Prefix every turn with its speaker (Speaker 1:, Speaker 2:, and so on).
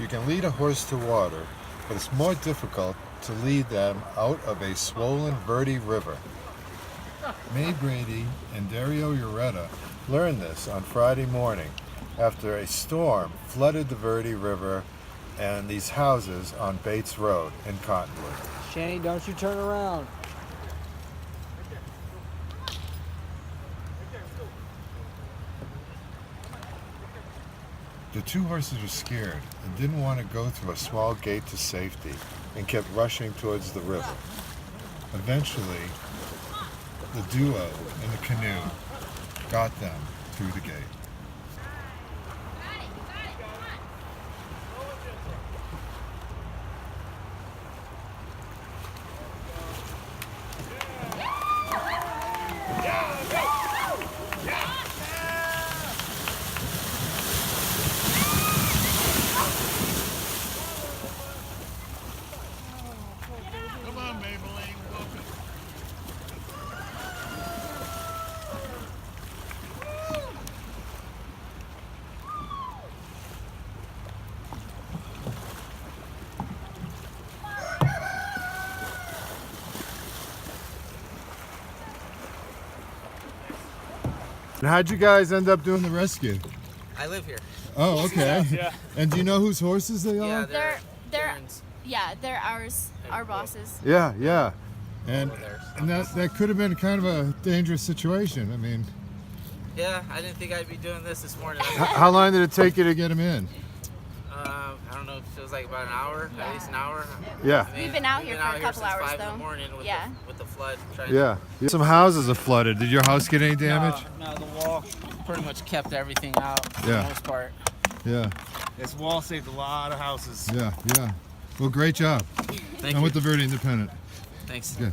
Speaker 1: You can lead a horse to water, but it's more difficult to lead them out of a swollen Verde River. May Brady and Derio Erueto learned this on Friday morning after a storm flooded the Verde River and these houses on Bates Road in Cottonwood.
Speaker 2: Shane, don't you turn around.
Speaker 1: The two horses were scared and didn't want to go through a small gate to safety and kept rushing towards the river. Eventually, the duo in the canoe got them through the gate.
Speaker 3: Come on, Maybelline, welcome.
Speaker 1: And how'd you guys end up doing the rescue?
Speaker 4: I live here.
Speaker 1: Oh, okay.
Speaker 2: Yeah.
Speaker 1: And do you know whose horses they
Speaker 4: Yeah,
Speaker 1: are?
Speaker 4: they're
Speaker 5: They're ours, our bosses.
Speaker 1: Yeah, yeah. And,
Speaker 4: theirs.
Speaker 1: and that could have been kind of a dangerous situation. I mean,
Speaker 4: Yeah, I didn't think I'd be doing this morning.
Speaker 1: how long did it take you to get them in?
Speaker 4: I don't know, it feels like about an hour, at least an hour.
Speaker 1: Yeah.
Speaker 4: I mean,
Speaker 5: We've been out here
Speaker 4: we've
Speaker 5: for a couple
Speaker 4: since
Speaker 5: hours,
Speaker 4: 5 in
Speaker 5: though.
Speaker 4: the morning with,
Speaker 5: Yeah.
Speaker 4: with the flood. Trying
Speaker 1: Yeah. Some houses are flooded. Did your house get any damage?
Speaker 4: No, the wall pretty much kept everything out for
Speaker 1: Yeah.
Speaker 4: the most part.
Speaker 1: Yeah,
Speaker 2: This wall saved a lot of houses.
Speaker 1: yeah, yeah. Well, great job.
Speaker 4: Thank
Speaker 1: I'm
Speaker 4: you.
Speaker 1: with the Verde Independent.
Speaker 4: Thanks.
Speaker 1: Yeah.